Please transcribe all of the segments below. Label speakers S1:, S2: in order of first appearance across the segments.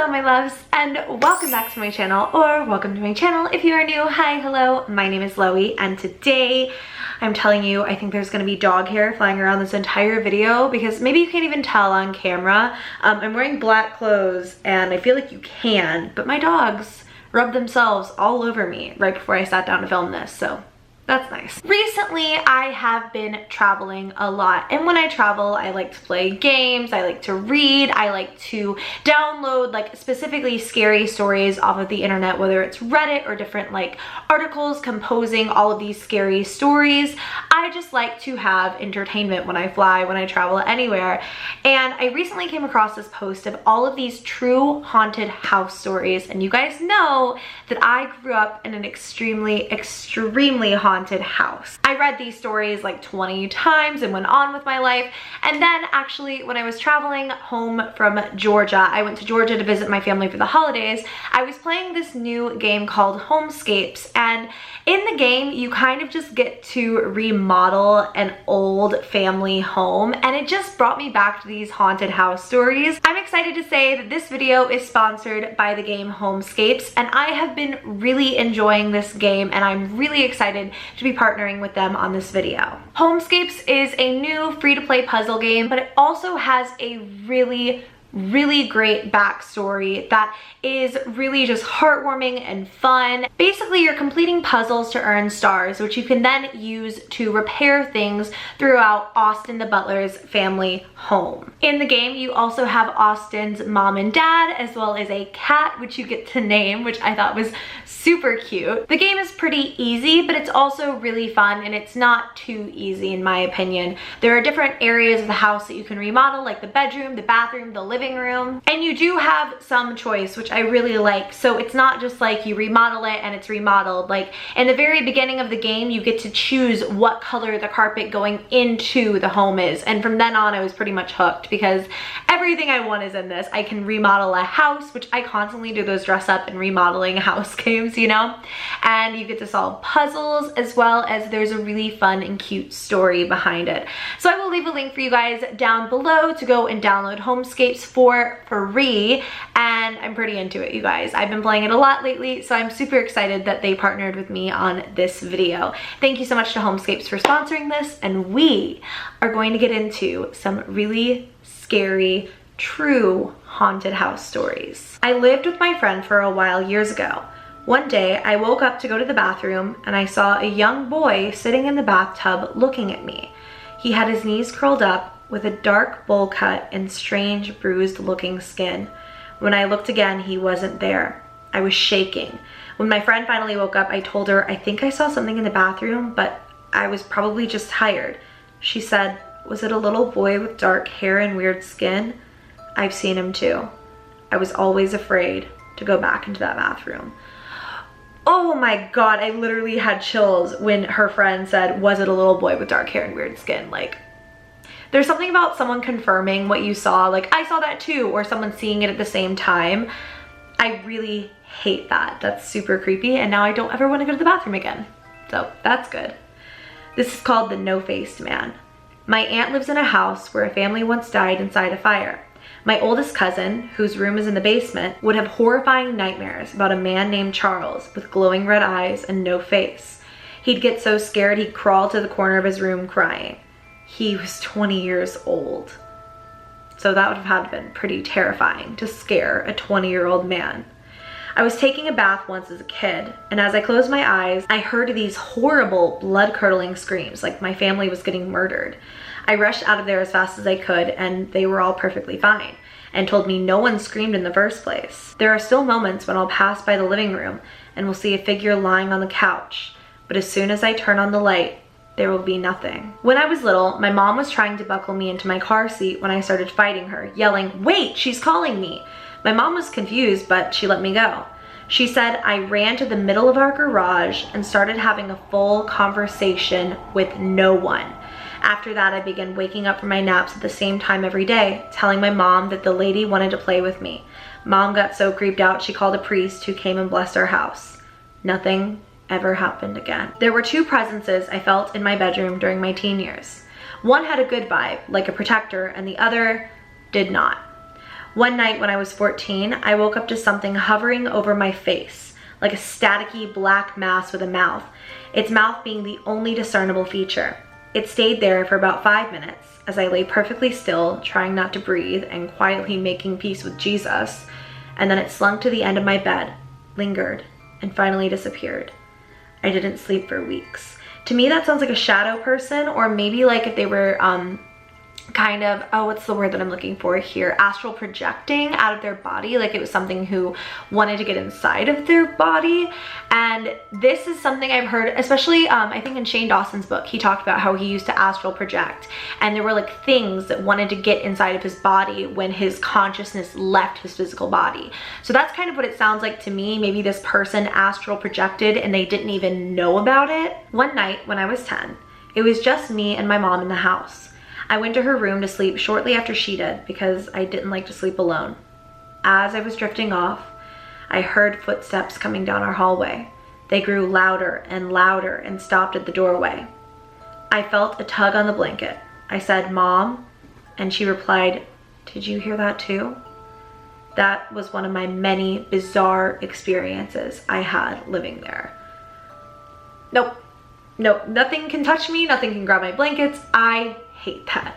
S1: Hello my loves, and welcome back to my channel, or welcome to my channel if you are new. Hi, hello, my name is Loey, and today I'm telling you I think there's gonna be dog hair flying around this entire video because maybe you can't even tell on camera. I'm wearing black clothes and I feel like you can, but my dogs rubbed themselves all over me right before I sat down to film this, so that's nice. Recently, I have been traveling a lot, and when I travel, I like to play games, I like to read, I like to download like specifically scary stories off of the internet, whether it's Reddit or different like articles composing all of these scary stories. I just like to have entertainment when I fly, when I travel anywhere, and I recently came across this post of all of these true haunted house stories, and you guys know that I grew up in an extremely haunted house. I read these stories like 20 times and went on with my life, and then actually when I was traveling home from Georgia, I went to Georgia to visit my family for the holidays. I was playing this new game called Homescapes, and in the game you kind of just get to remodel an old family home, and it just brought me back to these haunted house stories. I'm excited to say that this video is sponsored by the game Homescapes, and I have been really enjoying this game, and I'm really excited to be partnering with them on this video. Homescapes is a new free-to-play puzzle game, but it also has a really great backstory that is really just heartwarming and fun. Basically, you're completing puzzles to earn stars, which you can then use to repair things throughout Austin the butler's family home. In the game, you also have Austin's mom and dad, as well as a cat, which you get to name, which I thought was super cute. The game is pretty easy, but it's also really fun, and it's not too easy in my opinion. There are different areas of the house that you can remodel, like the bedroom, the bathroom, the living room, and you do have some choice, which I really like. So it's not just like you remodel it and it's remodeled. Like in the very beginning of the game, you get to choose what color the carpet going into the home is, and from then on I was pretty much hooked because everything I want is in this. I can remodel a house, which I constantly do those dress up and remodeling house games, you know, and you get to solve puzzles, as well as there's a really fun and cute story behind it. So I will leave a link for you guys down below to go and download Homescapes for free, and I'm pretty into it, you guys. I've been playing it a lot lately, so I'm super excited that they partnered with me on this video. Thank you so much to Homescapes for sponsoring this, and we are going to get into some really scary, true haunted house stories. I lived with my friend for a while years ago. One day, I woke up to go to the bathroom, and I saw a young boy sitting in the bathtub looking at me. He had his knees curled up with a dark bowl cut and strange bruised looking skin. When I looked again, he wasn't there. I was shaking. When my friend finally woke up, I told her, I think I saw something in the bathroom, but I was probably just tired. She said, was it a little boy with dark hair and weird skin? I've seen him too. I was always afraid to go back into that bathroom. Oh my god, I literally had chills when her friend said, was it a little boy with dark hair and weird skin? Like, there's something about someone confirming what you saw, like I saw that too, or someone seeing it at the same time. I really hate that. That's super creepy, and now I don't ever want to go to the bathroom again. So that's good. This is called the No-Faced Man. My aunt lives in a house where a family once died inside a fire. My oldest cousin, whose room is in the basement, would have horrifying nightmares about a man named Charles with glowing red eyes and no face. He'd get so scared he'd crawl to the corner of his room crying. He was 20 years old. So that would have had to been pretty terrifying to scare a 20-year-old man. I was taking a bath once as a kid, and as I closed my eyes, I heard these horrible blood-curdling screams like my family was getting murdered. I rushed out of there as fast as I could, and they were all perfectly fine, and told me no one screamed in the first place. There are still moments when I'll pass by the living room and will see a figure lying on the couch, but as soon as I turn on the light, there will be nothing. When I was little, my mom was trying to buckle me into my car seat when I started fighting her, yelling, "Wait, she's calling me." My mom was confused, but she let me go. She said I ran to the middle of our garage and started having a full conversation with no one. After that, I began waking up from my naps at the same time every day, telling my mom that the lady wanted to play with me. Mom got so creeped out, she called a priest who came and blessed our house. Nothing ever happened again. There were two presences I felt in my bedroom during my teen years. One had a good vibe, like a protector, and the other did not. One night when I was 14, I woke up to something hovering over my face, like a staticky black mass with a mouth, its mouth being the only discernible feature. It stayed there for about 5 minutes as I lay perfectly still, trying not to breathe and quietly making peace with Jesus, and then it slunk to the end of my bed, lingered, and finally disappeared. I didn't sleep for weeks. To me, that sounds like a shadow person, or maybe like if they were kind of, oh, what's the word that I'm looking for here? Astral projecting out of their body, like it was something who wanted to get inside of their body. And this is something I've heard, especially I think in Shane Dawson's book, he talked about how he used to astral project, and there were like things that wanted to get inside of his body when his consciousness left his physical body. So that's kind of what it sounds like to me. Maybe this person astral projected and they didn't even know about it. One night when I was 10, it was just me and my mom in the house. I went to her room to sleep shortly after she did because I didn't like to sleep alone. As I was drifting off, I heard footsteps coming down our hallway. They grew louder and stopped at the doorway. I felt a tug on the blanket. I said, "Mom," and she replied, "Did you hear that too?" That was one of my many bizarre experiences I had living there. Nope, nothing can touch me, nothing can grab my blankets. I hate that.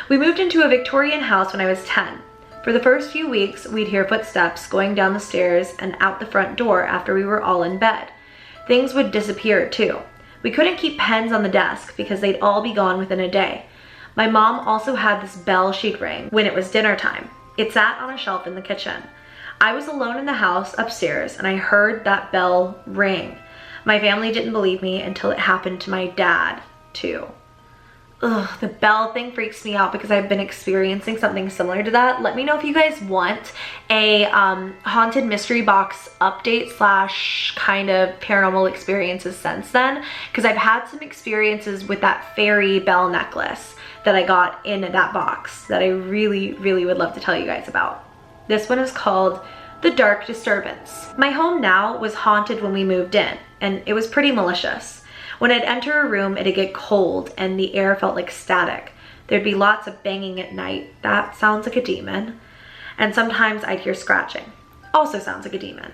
S1: We moved into a Victorian house when I was 10. For the first few weeks, we'd hear footsteps going down the stairs and out the front door after we were all in bed. Things would disappear too. We couldn't keep pens on the desk because they'd all be gone within a day. My mom also had this bell she'd ring when it was dinner time. It sat on a shelf in the kitchen. I was alone in the house upstairs and I heard that bell ring. My family didn't believe me until it happened to my dad too. Ugh, the bell thing freaks me out because I've been experiencing something similar to that. Let me know if you guys want a haunted mystery box update / kind of paranormal experiences since then, because I've had some experiences with that fairy bell necklace that I got in that box that I really would love to tell you guys about. This one is called The Dark Disturbance. My home now was haunted when we moved in, and it was pretty malicious. When I'd enter a room, it'd get cold and the air felt like static. There'd be lots of banging at night. That sounds like a demon. And sometimes I'd hear scratching. Also sounds like a demon.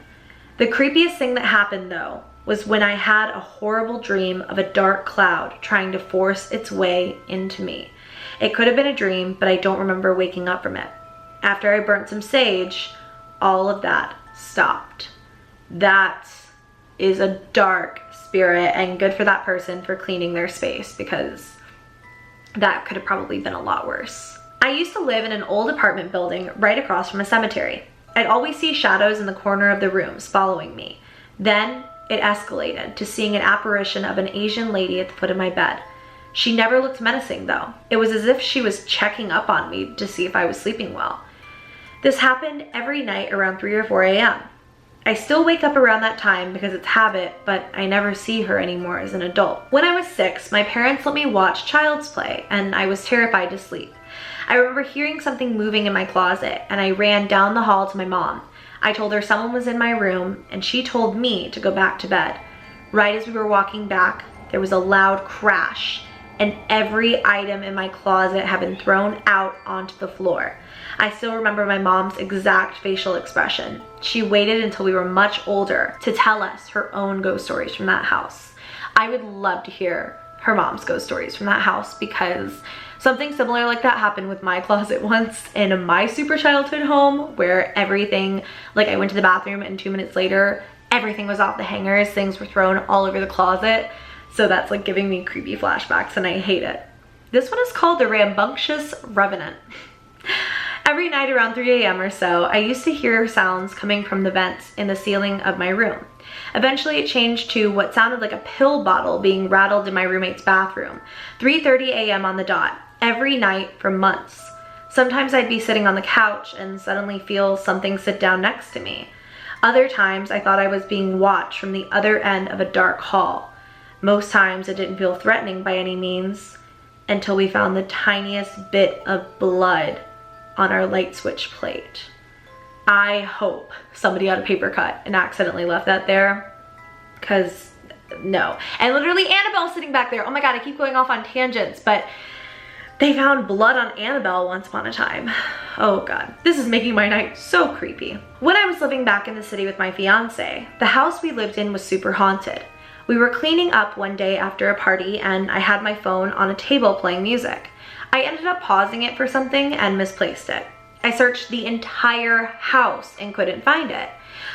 S1: The creepiest thing that happened though was when I had a horrible dream of a dark cloud trying to force its way into me. It could have been a dream, but I don't remember waking up from it. After I burnt some sage, all of that stopped. That is a dark spirit, and good for that person for cleaning their space, because that could have probably been a lot worse. I used to live in an old apartment building right across from a cemetery. I'd always see shadows in the corner of the rooms following me. Then it escalated to seeing an apparition of an Asian lady at the foot of my bed. She never looked menacing though. It was as if she was checking up on me to see if I was sleeping well. This happened every night around 3 or 4 a.m. I still wake up around that time because it's habit, but I never see her anymore as an adult. When I was 6, my parents let me watch Child's Play, and I was terrified to sleep. I remember hearing something moving in my closet, and I ran down the hall to my mom. I told her someone was in my room, and she told me to go back to bed. Right as we were walking back, there was a loud crash, and every item in my closet had been thrown out onto the floor. I still remember my mom's exact facial expression. She waited until we were much older to tell us her own ghost stories from that house. I would love to hear her mom's ghost stories from that house, because something similar like that happened with my closet once in my super childhood home, where everything, like I went to the bathroom and 2 minutes later, everything was off the hangers, things were thrown all over the closet. So that's like giving me creepy flashbacks and I hate it. This one is called The Rambunctious Revenant. Every night around 3 a.m. or so, I used to hear sounds coming from the vents in the ceiling of my room. Eventually it changed to what sounded like a pill bottle being rattled in my roommate's bathroom. 3:30 a.m. on the dot, every night for months. Sometimes I'd be sitting on the couch and suddenly feel something sit down next to me. Other times I thought I was being watched from the other end of a dark hall. Most times it didn't feel threatening by any means, until we found the tiniest bit of blood on our light switch plate. I hope somebody had a paper cut and accidentally left that there, because no. And literally Annabelle's sitting back there. Oh my God, I keep going off on tangents, but They found blood on Annabelle once upon a time. Oh God, this is making my night so creepy. When I was living back in the city with my fiance, the house we lived in was super haunted. We were cleaning up one day after a party and I had my phone on a table playing music. I ended up pausing it for something and misplaced it. I searched the entire house and couldn't find it.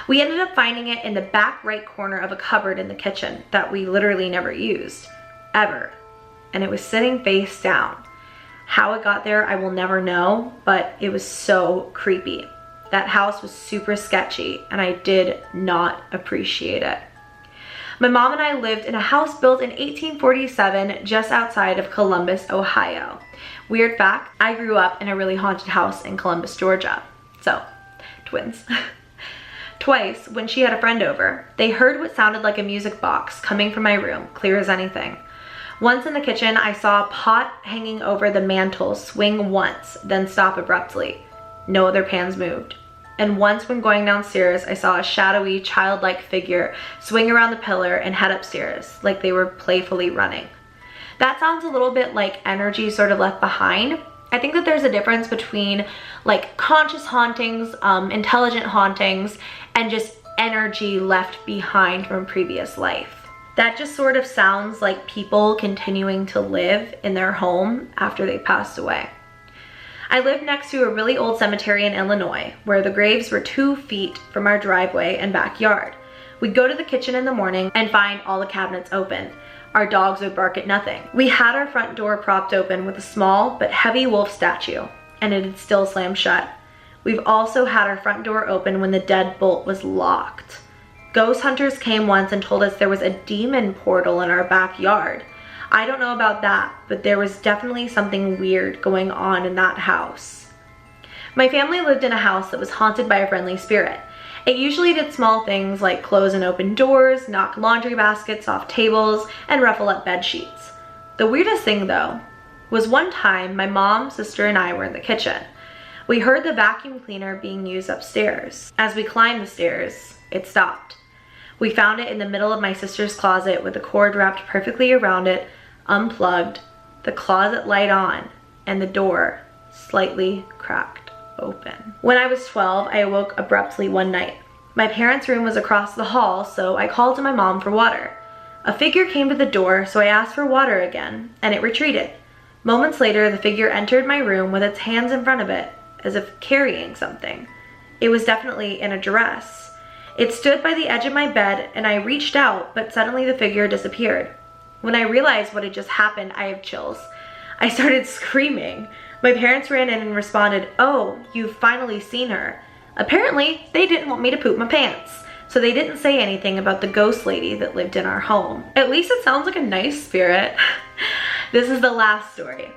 S1: We ended up finding it in the back right corner of a cupboard in the kitchen that we literally never used, ever. And it was sitting face down. How it got there, I will never know, but it was so creepy. That house was super sketchy and I did not appreciate it. My mom and I lived in a house built in 1847 just outside of Columbus, Ohio. Weird fact, I grew up in a really haunted house in Columbus, Georgia. So, twins. Twice, when she had a friend over, they heard what sounded like a music box coming from my room, clear as anything. Once in the kitchen, I saw a pot hanging over the mantle swing once, then stop abruptly. No other pans moved. And once when going downstairs, I saw a shadowy, childlike figure swing around the pillar and head upstairs, like they were playfully running. That sounds a little bit like energy sort of left behind. I think that there's a difference between like conscious hauntings, intelligent hauntings, and just energy left behind from previous life. That just sort of sounds like people continuing to live in their home after they passed away. I lived next to a really old cemetery in Illinois where the graves were 2 feet from our driveway and backyard. We'd go to the kitchen in the morning and find all the cabinets open. Our dogs would bark at nothing. We had our front door propped open with a small but heavy wolf statue, and it had still slammed shut. We've also had our front door open when the deadbolt was locked. Ghost hunters came once and told us there was a demon portal in our backyard. I don't know about that, but there was definitely something weird going on in that house. My family lived in a house that was haunted by a friendly spirit. It usually did small things like close and open doors, knock laundry baskets off tables, and ruffle up bed sheets. The weirdest thing though, was one time my mom, sister, and I were in the kitchen. We heard the vacuum cleaner being used upstairs. As we climbed the stairs, it stopped. We found it in the middle of my sister's closet with the cord wrapped perfectly around it, unplugged, the closet light on, and the door slightly cracked open. When I was 12, I awoke abruptly one night. My parents' room was across the hall, so I called to my mom for water. A figure came to the door, so I asked for water again, and it retreated. Moments later, the figure entered my room with its hands in front of it, as if carrying something. It was definitely in a dress. It stood by the edge of my bed and I reached out, but suddenly the figure disappeared. When I realized what had just happened, I have chills. I started screaming. My parents ran in and responded, "Oh, you've finally seen her." Apparently, they didn't want me to poop my pants, so they didn't say anything about the ghost lady that lived in our home. At least it sounds like a nice spirit. This is the last story.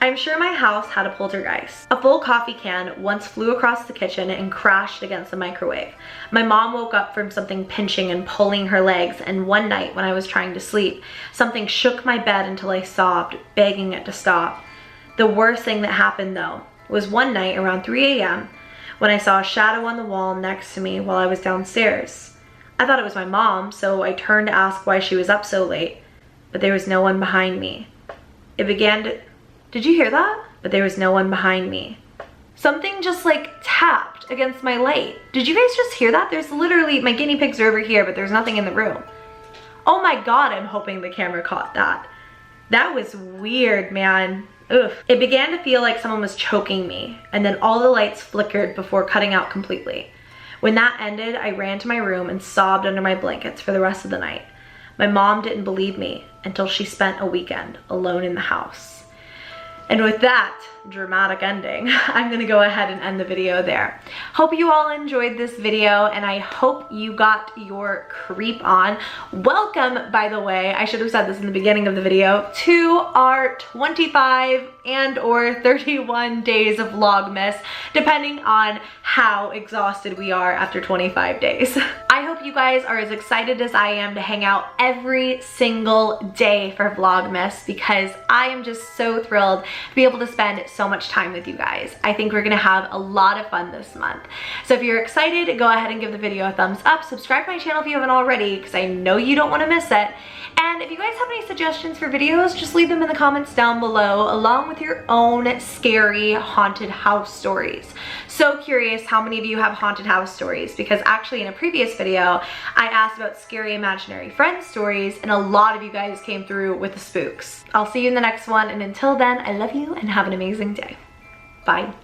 S1: I'm sure my house had a poltergeist. A full coffee can once flew across the kitchen and crashed against the microwave. My mom woke up from something pinching and pulling her legs, and one night when I was trying to sleep, something shook my bed until I sobbed, begging it to stop. The worst thing that happened though was one night around 3 a.m. when I saw a shadow on the wall next to me while I was downstairs. I thought it was my mom, so I turned to ask why she was up so late, but there was no one behind me. It began to... Did you hear that? But there was no one behind me. Something just like tapped against my light. Did you guys just hear that? There's literally, my guinea pigs are over here, but there's nothing in the room. Oh my God, I'm hoping the camera caught that. That was weird, man. Ugh. It began to feel like someone was choking me, and then all the lights flickered before cutting out completely. When that ended, I ran to my room and sobbed under my blankets for the rest of the night. My mom didn't believe me until she spent a weekend alone in the house. And with that dramatic ending, I'm gonna go ahead and end the video there. Hope you all enjoyed this video, and I hope you got your creep on. Welcome, by the way, I should have said this in the beginning of the video, to our 25 and or 31 days of Vlogmas, depending on how exhausted we are after 25 days. I hope you guys are as excited as I am to hang out every single day for Vlogmas, because I am just so thrilled to be able to spend so much time with you guys. I think we're gonna have a lot of fun this month. So if you're excited, go ahead and give the video a thumbs up. Subscribe to my channel if you haven't already, because I know you don't want to miss it. And if you guys have any suggestions for videos, just leave them in the comments down below, along with your own scary haunted house stories. So curious how many of you have haunted house stories, because actually in a previous video, I asked about scary imaginary friend stories, and a lot of you guys came through with the spooks. I'll see you in the next one, and until then, I love you and have an amazing day. Bye.